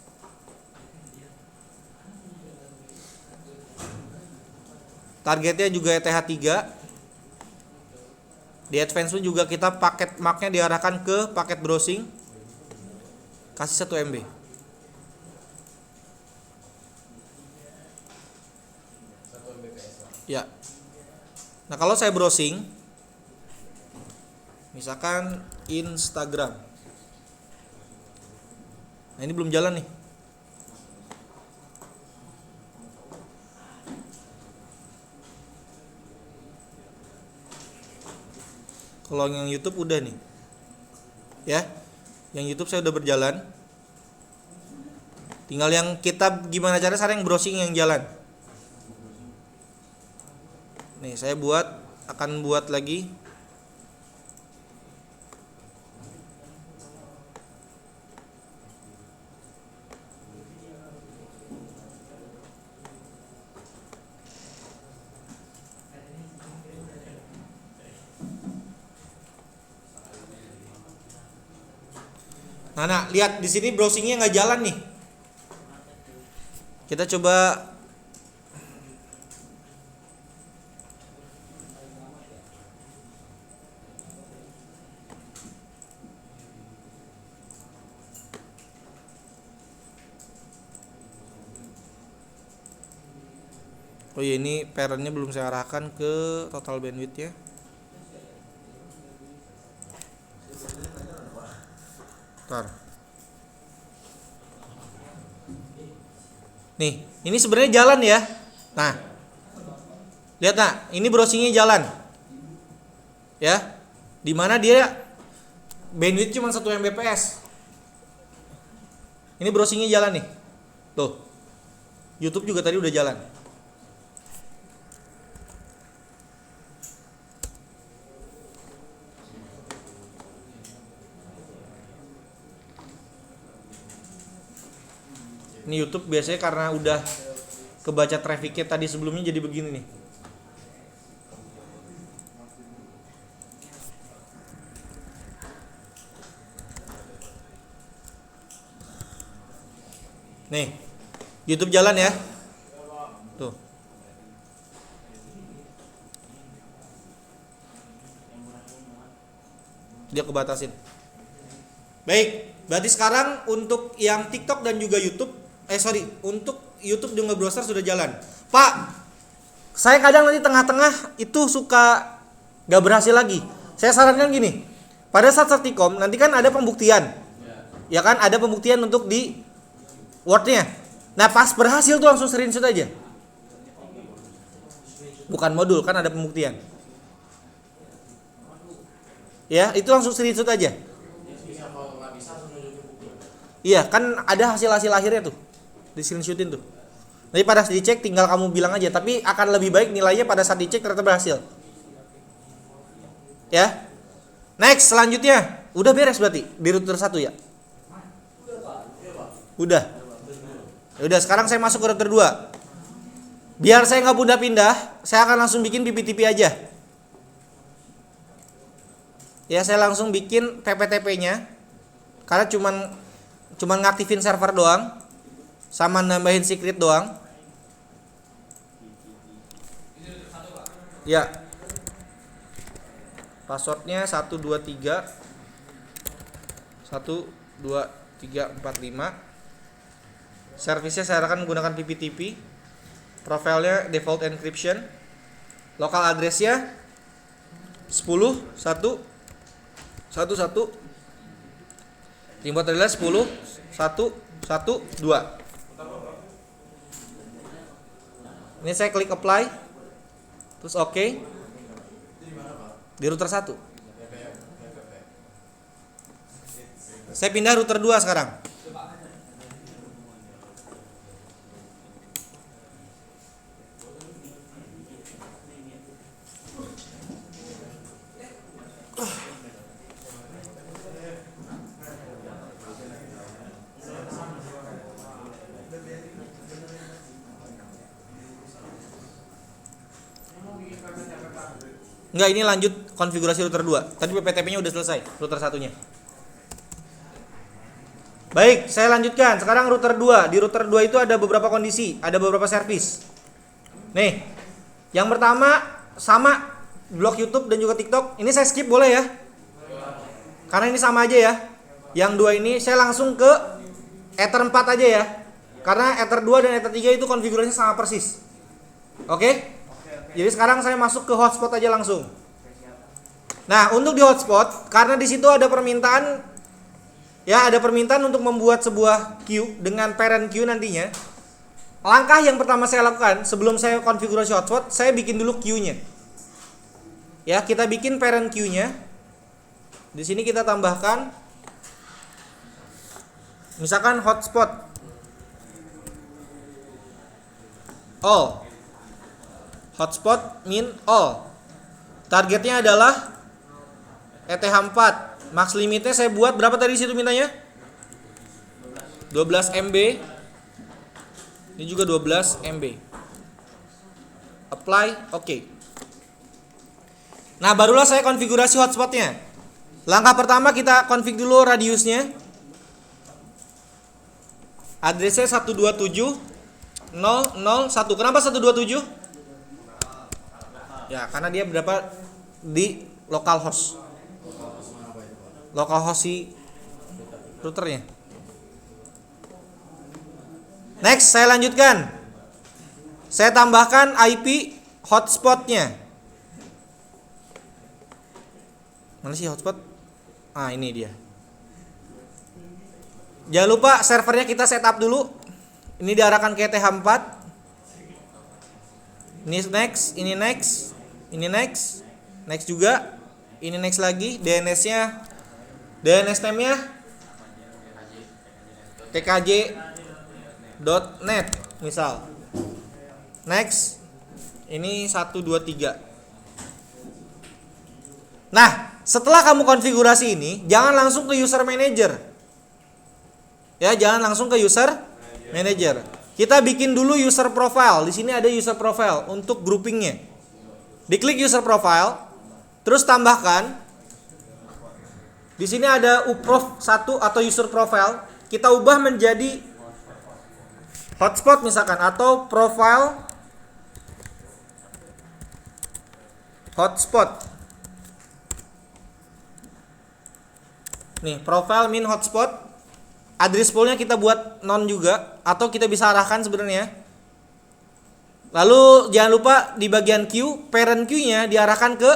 Targetnya juga ETH 3. Di advance pun juga kita paket marknya diarahkan ke paket browsing. Kasih 1 MB. Ya. Nah, kalau saya browsing misalkan Instagram. Nah, ini belum jalan nih. Kalau yang YouTube udah nih. Ya. Yang YouTube saya udah berjalan. Tinggal yang kita gimana cara sekarang yang browsing yang jalan. Nih, saya akan buat lagi. Nah, lihat di sini browsingnya nggak jalan nih. Kita coba. Oh iya, ini parentnya belum saya arahkan ke total bandwidth ya. Bentar. Nih, ini sebenarnya jalan ya. Nah, lihat nah, ini browsingnya jalan. Ya, dimana dia bandwidth cuma 1 Mbps. Ini browsingnya jalan nih. Tuh, YouTube juga tadi udah jalan. Ini YouTube biasanya karena udah kebaca trafficnya tadi sebelumnya jadi begini nih. Nih, YouTube jalan ya. Tuh. Dia kebatasin. Baik, berarti sekarang untuk yang TikTok dan juga YouTube untuk YouTube dengan browser sudah jalan. Pak, saya kadang nanti tengah-tengah itu suka gak berhasil lagi. Saya sarankan gini, pada saat Certicom nanti kan ada pembuktian, ya kan, ada pembuktian untuk di Word-nya. Nah, pas berhasil tuh langsung screenshot aja. Bukan modul, kan ada pembuktian. Ya, itu langsung screenshot aja. Iya, kan ada hasil-hasil akhirnya tuh. Di screenshotin tuh. Nanti pada saat dicek tinggal kamu bilang aja, tapi akan lebih baik nilainya pada saat dicek ternyata berhasil. Ya. Next, selanjutnya. Udah beres berarti di router 1 ya? Udah. Ya udah, sekarang saya masuk ke router 2. Biar saya nggak pindah-pindah, saya akan langsung bikin PPTP aja. Ya, saya langsung bikin PPTP-nya. Karena cuman ngaktifin server doang. Sama nambahin secret doang. Ya. Passwordnya 123 12345. Servisnya saya akan menggunakan PPTP. Profilnya default encryption. Local addressnya 10 1 11. Remote adalah 10 1 1 2. Ini saya klik apply. Terus oke. Di router 1. Saya pindah router 2 sekarang. Enggak, ini lanjut konfigurasi router 2. Tadi PPTP-nya udah selesai, router 1-nya. Baik, saya lanjutkan. Sekarang router 2. Di router 2 itu ada beberapa kondisi, ada beberapa servis. Nih, yang pertama sama blok YouTube dan juga TikTok. Ini saya skip boleh ya? Karena ini sama aja ya. Yang 2 ini saya langsung ke Ether 4 aja ya. Karena Ether 2 dan Ether 3 itu konfigurasinya sama persis. Oke? Jadi sekarang saya masuk ke hotspot aja langsung. Nah, untuk di hotspot, karena di situ ada permintaan, ya ada permintaan untuk membuat sebuah queue dengan parent queue nantinya. Langkah yang pertama saya lakukan sebelum saya konfigurasi hotspot, saya bikin dulu queue-nya. Ya, kita bikin parent queue-nya. Di sini kita tambahkan, misalkan hotspot all. Hotspot min all. Targetnya adalah ETH4. Max limitnya saya buat berapa tadi situ mintanya? 12 MB. Ini juga 12 MB. Apply, oke. Nah, barulah saya konfigurasi hotspotnya. Langkah pertama kita config dulu radiusnya. Addressnya 127.0.0.1. Kenapa 127? Ya, karena dia berapa di localhost. Localhost si routernya. Next, saya lanjutkan. Saya tambahkan IP hotspotnya. Mana sih hotspot? Ah, ini dia. Jangan lupa servernya kita setup dulu. Ini diarahkan ke ETH4. Ini next, ini next, ini next, next juga, ini next lagi. DNS-nya, DNS name-nya tkj.net misal. Next, ini 1 2 3. Nah, setelah kamu konfigurasi ini, jangan langsung ke user manager. Ya, jangan langsung ke user manager. Kita bikin dulu user profile. Di sini ada user profile untuk groupingnya. Diklik user profile, terus tambahkan. Di sini ada uprof 1 atau user profile. Kita ubah menjadi hotspot misalkan atau profile hotspot. Nih, profile min hotspot. Address poolnya kita buat non juga, atau kita bisa arahkan sebenarnya. Lalu jangan lupa di bagian queue, parent queue-nya diarahkan ke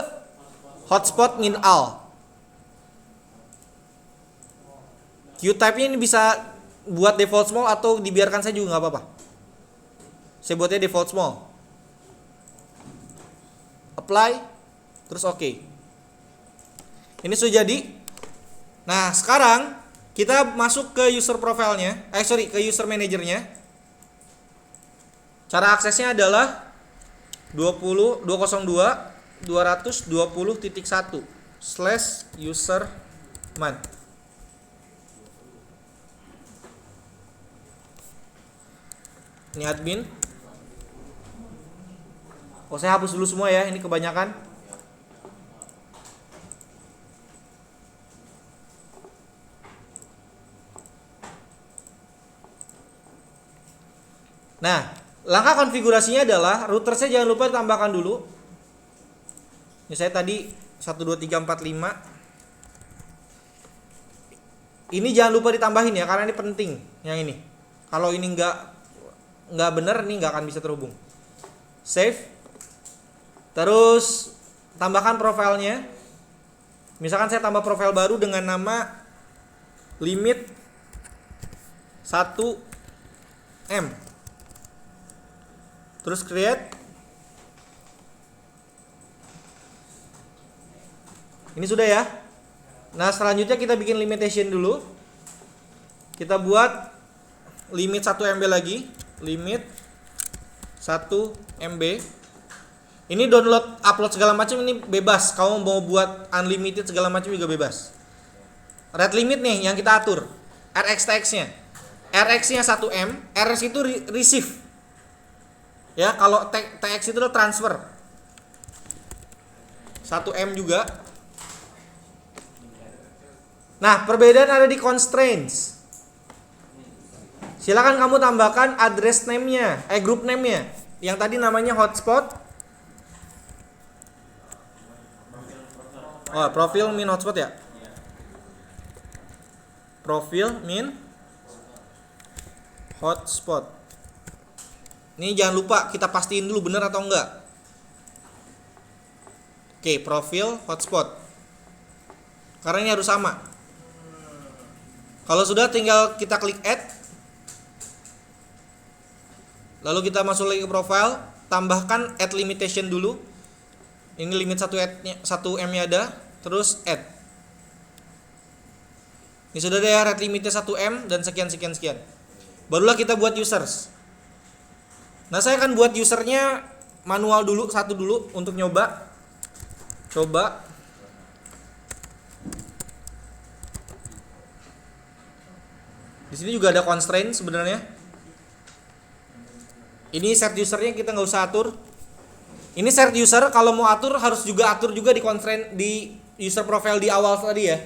hotspot min all. Queue type-nya ini bisa buat default small atau dibiarkan saya juga nggak apa-apa. Saya buatnya default small. Apply, terus oke. Ini sudah jadi. Nah, sekarang kita masuk ke user profile-nya, ke user manager-nya. Cara aksesnya adalah 202.220.1/userman. Ini admin. Oh, saya hapus dulu semua ya, ini kebanyakan. Nah, langkah konfigurasinya adalah router saya jangan lupa ditambahkan dulu. Ini saya tadi 1 2 3 4 5. Ini jangan lupa ditambahin ya, karena ini penting yang ini. Kalau ini nggak benar, ini nggak akan bisa terhubung. Save. Terus tambahkan profilnya. Misalkan saya tambah profil baru dengan nama limit 1M. Terus create. Ini sudah ya. Nah, selanjutnya kita bikin limitation dulu. Kita buat limit 1 MB lagi. Limit 1 MB. Ini download, upload segala macam ini bebas. Kamu mau buat unlimited segala macam juga bebas. Rate limit nih yang kita atur. RxTX-nya. RX-nya 1M, RX itu receive. Ya, kalau TX itu transfer. 1M juga. Nah, perbedaan ada di constraints. Silakan kamu tambahkan address name-nya, group name-nya. Yang tadi namanya hotspot. Oh, profil min hotspot ya? Profil min hotspot. Ini jangan lupa kita pastiin dulu benar atau enggak. Oke, profil hotspot. Karena ini harus sama. Kalau sudah tinggal kita klik add. Lalu kita masuk lagi ke profile, tambahkan add limitation dulu. Ini limit 1 M nya ada, terus add. Ini sudah ada ya, rate limitnya 1 M dan sekian. Barulah kita buat users. Nah, saya akan buat usernya manual dulu, satu dulu untuk nyoba. Coba. Di sini juga ada constraint sebenarnya. Ini set usernya kita nggak usah atur. Ini set user, kalau mau atur harus juga atur juga di constraint di user profile di awal tadi ya.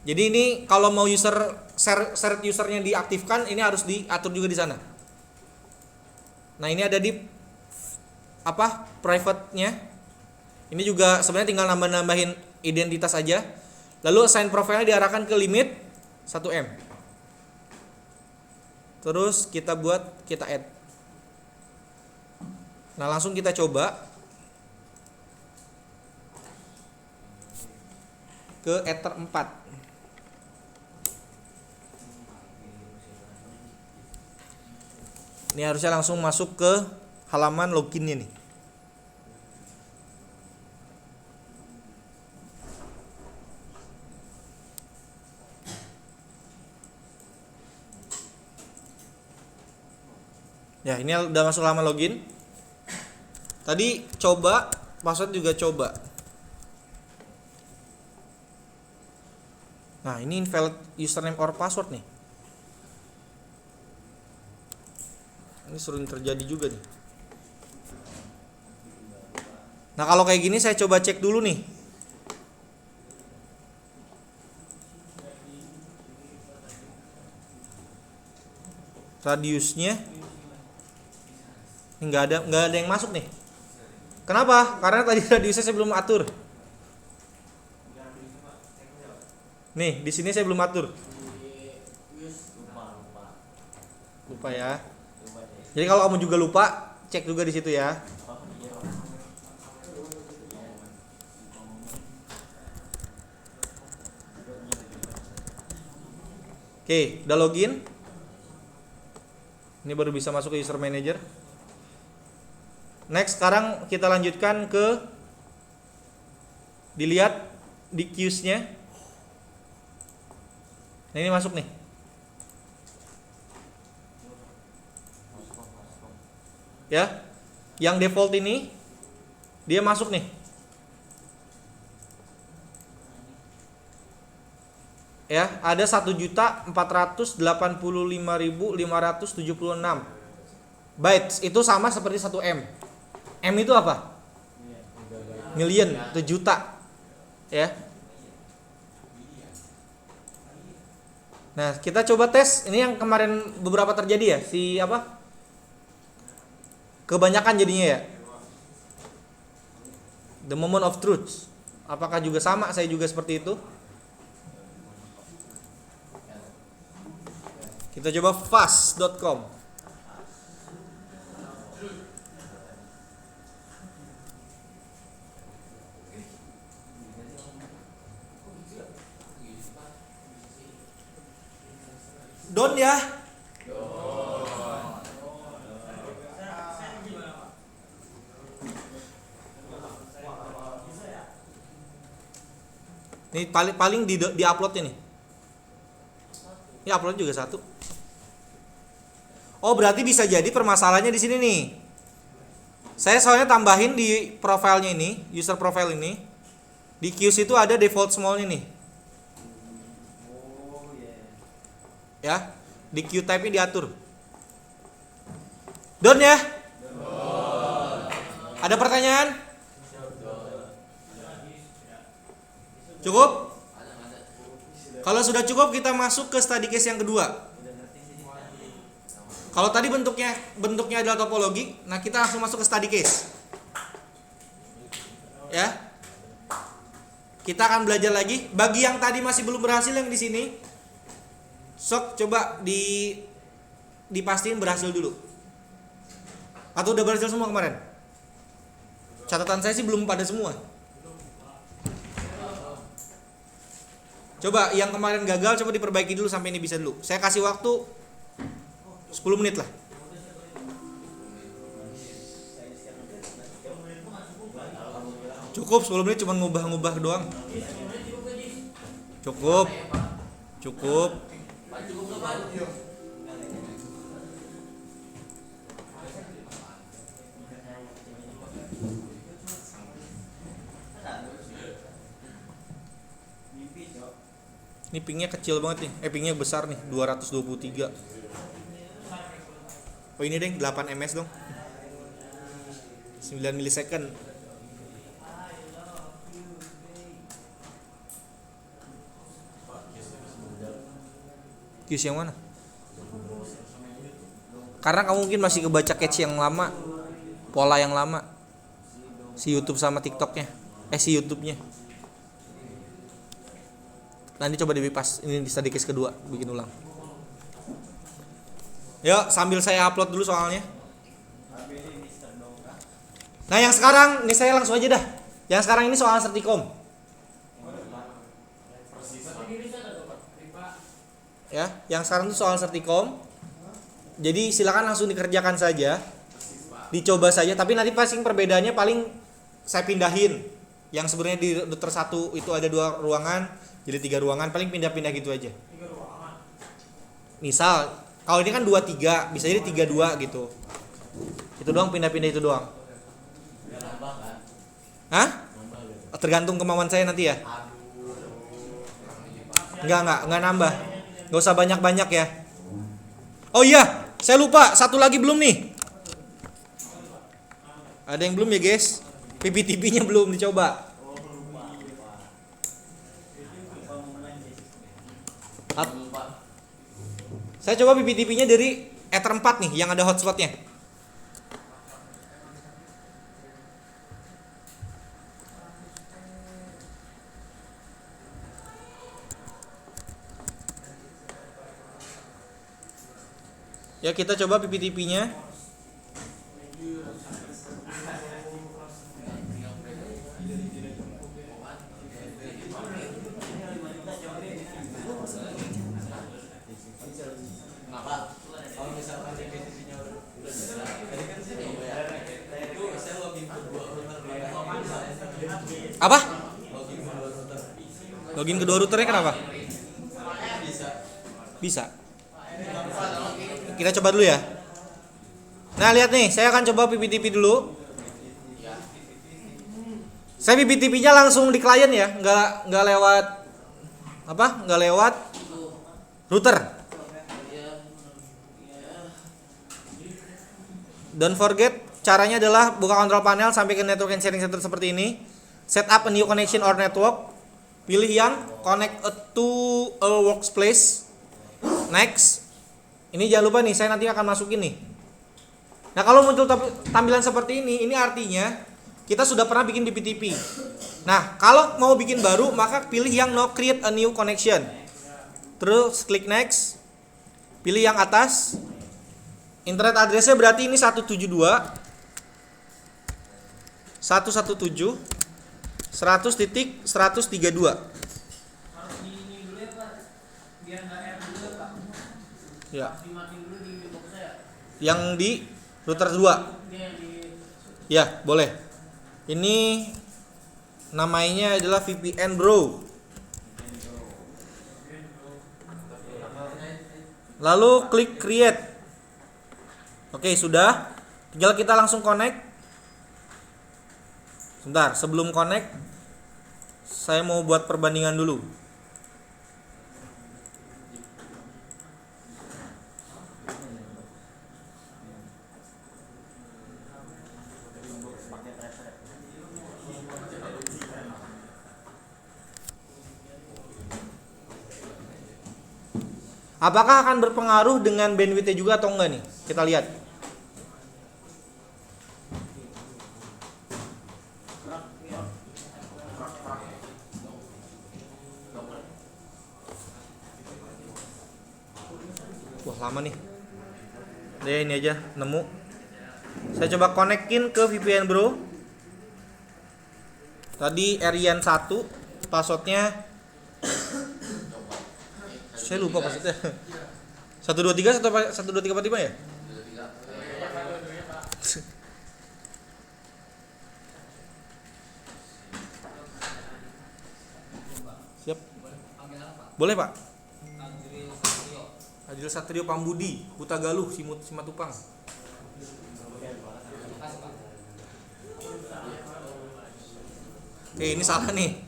Jadi ini kalau mau set usernya diaktifkan, ini harus diatur juga di sana. Nah, ini ada di private-nya. Ini juga sebenarnya tinggal nambahin identitas aja. Lalu assign profile diarahkan ke limit 1 M. Terus kita add. Nah, langsung kita coba ke Ether 4. Ini harusnya langsung masuk ke halaman loginnya nih. Ya, ini udah masuk halaman login. Tadi coba, password juga coba. Nah, ini invalid username or password nih. Ini sering terjadi juga nih. Nah, kalau kayak gini saya coba cek dulu nih. Radiusnya nggak ada yang masuk nih. Kenapa? Karena tadi radiusnya saya belum atur. Nih, di sini saya belum atur. Lupa ya. Jadi kalau kamu juga lupa, cek juga di situ ya. Oke, udah login. Ini baru bisa masuk ke user manager. Next, sekarang kita lanjutkan ke dilihat di queues-nya. Nah, ini masuk nih. Ya. Yang default ini dia masuk nih. Ya, ada 1.485.576 bytes. Itu sama seperti 1 M. M itu apa? Million, itu juta. Ya. Nah, kita coba tes. Ini yang kemarin beberapa terjadi ya, kebanyakan jadinya ya. The moment of truth. Apakah juga sama? Saya juga seperti itu. Kita coba fast.com. Don ya. Ini paling di upload ini. Ini upload juga 1. Oh, berarti bisa jadi permasalahannya di sini nih. Saya soalnya tambahin di profilnya ini, user profile ini. Di queues itu ada default small ini. Ya, di queue type-nya diatur. Don ya? Ada pertanyaan? Cukup? Kalau sudah cukup, kita masuk ke study case yang kedua. Kalau tadi bentuknya adalah topologi, nah kita langsung masuk ke study case. Ya. Kita akan belajar lagi. Bagi yang tadi masih belum berhasil yang di sini, sok coba dipastiin berhasil dulu. Atau udah berhasil semua kemarin? Catatan saya sih belum pada semua. Coba yang kemarin gagal coba diperbaiki dulu sampai ini bisa dulu. Saya kasih waktu 10 menit lah. Cukup 10 menit cuma ngubah-ngubah doang. Cukup. Cukup. Ini pingnya kecil banget nih. Pingnya besar nih, 223. Oh ini deh 8 ms dong. 9 milisecond. Queues yang mana? Karena kamu mungkin masih kebaca catch yang lama, pola yang lama, si YouTube sama TikToknya, si YouTube-nya. Nanti coba dibipas, ini di study case kedua, bikin ulang. Yuk, sambil saya upload dulu soalnya. Nah yang sekarang, ini saya langsung aja dah. Yang sekarang ini soal Certicom. Ya, yang sekarang itu soal Certicom. Jadi silakan langsung dikerjakan saja, dicoba saja. Tapi nanti pasti perbedaannya paling saya pindahin. Yang sebenarnya di router 1 itu ada 2 ruangan, jadi 3 ruangan, paling pindah-pindah gitu aja. 3 ruangan. Misal, kalau ini kan 2-3, bisa jadi 3-2 gitu. Itu doang, pindah-pindah itu doang. Hah? Tergantung kemauan saya nanti ya. Enggak nambah. Gak usah banyak-banyak ya. Oh iya, saya lupa, satu lagi belum nih. Ada yang belum ya guys? PPTP-nya belum dicoba. Saya coba PPTP-nya dari Ether 4 nih, yang ada hotspot-nya. Ya kita coba PPTP-nya. Apa? Login kedua routernya kenapa? Bisa. Kita coba dulu ya. Nah lihat nih, saya akan coba PPTP dulu. Saya PPTP-nya langsung di klien ya, nggak lewat apa? Nggak lewat router. Don't forget, caranya adalah buka control panel sampai ke network and sharing center seperti ini. Set up a new connection or network. Pilih yang connect to a workspace. Next. Ini jangan lupa nih, saya nanti akan masukin nih. Nah kalau muncul tampilan seperti ini artinya kita sudah pernah bikin PPTP. Nah kalau mau bikin baru, maka pilih yang no create a new connection. Terus klik next. Pilih yang atas. Internet address-nya berarti ini 172.117.100.132. Harus di ini dulu ya Pak, biar nggak error dulu Pak. Ya. Harus dimatiin dulu di box saya. Yang di router 2. Ya, boleh. Ini namanya adalah VPN Bro. Lalu klik create. Oke, sudah. Tinggal kita langsung connect. Sebentar, sebelum connect saya mau buat perbandingan dulu. Apakah akan berpengaruh dengan bandwidth-nya juga atau enggak nih? Kita lihat. Wah, lama nih. Deh, ini aja nemu. Saya coba konekin ke VPN Bro. Tadi Arian 1, passwordnya Saya lupa maksudnya. 123 atau 12345 ya? Siap. Boleh, Pak. Adil Satrio Pambudi, Hutagaluh, Simatupang. Oke, ini salah nih.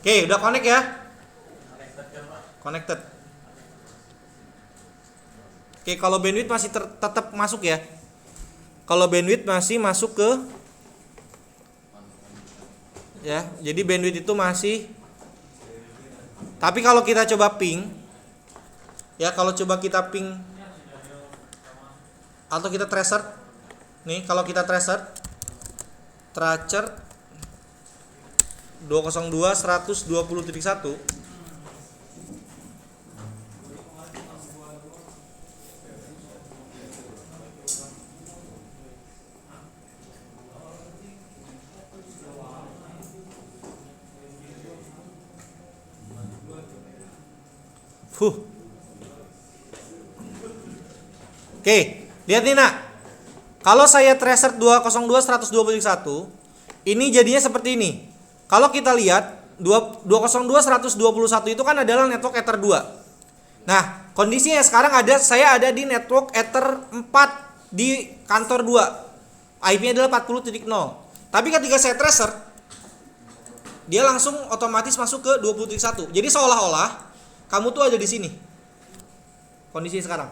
Oke, udah connect ya? Connected. Oke, kalau bandwidth masih tetap masuk ya. Kalau bandwidth masih masuk ke ya, jadi bandwidth itu masih. Tapi kalau kita coba ping ya, kalau coba kita ping atau kita tracer nih, kalau kita tracer 202.120.1 Oke, lihat nih nak. Kalau saya tracer 202.120.1, ini jadinya seperti ini. Kalau kita lihat 202.121 itu kan adalah network Ether 2. Nah, kondisinya sekarang saya ada di network Ether 4 di kantor 2. IP-nya adalah 40.0. Tapi ketika saya tracer, dia langsung otomatis masuk ke 20.1. Jadi seolah-olah kamu tuh ada di sini. Kondisi sekarang.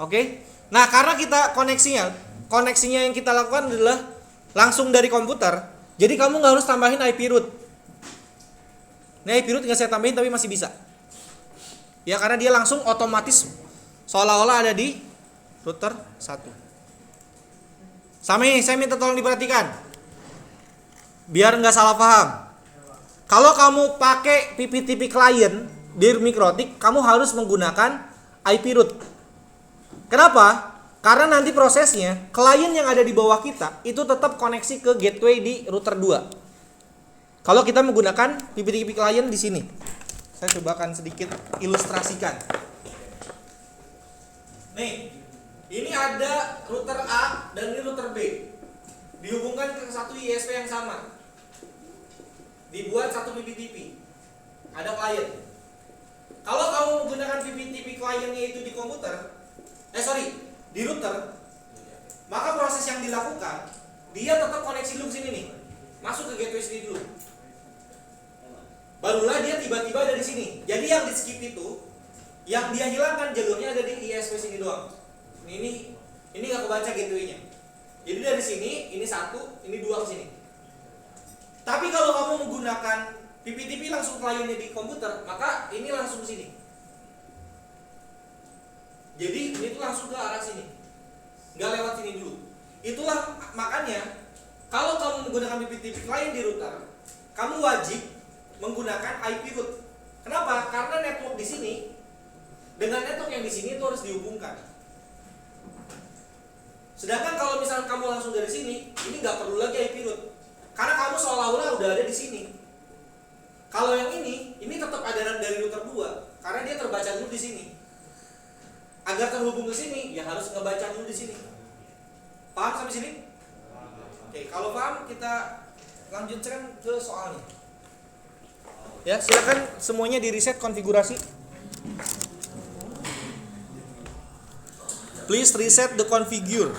Oke. Nah, karena kita koneksinya yang kita lakukan adalah langsung dari komputer. Jadi kamu nggak harus tambahin IP root. Ini IP root nggak saya tambahin tapi masih bisa. Ya, karena dia langsung otomatis seolah-olah ada di router 1. Sama ini, saya minta tolong diperhatikan. Biar nggak salah paham. Kalau kamu pakai PPTP client di Mikrotik, kamu harus menggunakan IP root. Kenapa? Karena nanti prosesnya klien yang ada di bawah kita itu tetap koneksi ke gateway di router 2. Kalau kita menggunakan PPTP client di sini. Saya coba akan sedikit ilustrasikan. Nih, ini ada router A dan ini router B. Dihubungkan ke satu ISP yang sama. Dibuat satu PPTP. Ada klien. Kalau kamu menggunakan PPTP kliennya itu di komputer, di router, maka proses yang dilakukan, dia tetap koneksi dulu sini nih, masuk ke gateway sini dulu. Barulah dia tiba-tiba ada di sini. Jadi yang di skip itu, yang dia hilangkan jalurnya ada di ISP sini doang. Ini nggak kebaca gateway-nya. Jadi dari sini, ini 1, ini 2 ke sini. Tapi kalau kamu menggunakan PPTP langsung kliennya di komputer, maka ini langsung ke sini. Jadi ini tuh langsung ke arah sini, nggak lewat sini dulu. Itulah makanya kalau kamu menggunakan PPTP client di router, kamu wajib menggunakan IP root. Kenapa? Karena network di sini dengan network yang di sini itu harus dihubungkan. Sedangkan kalau misalnya kamu langsung dari sini, ini nggak perlu lagi IP root, karena kamu seolah-olah udah ada di sini. Kalau yang ini tetap ada dari router 2, karena dia terbaca dulu di sini. Agar terhubung ke sini, ya harus ngebaca dulu di sini. Paham sampai sini? Oke, kalau paham kita lanjutkan ke soalnya. Ya, silakan semuanya di reset konfigurasi. Please reset the configure.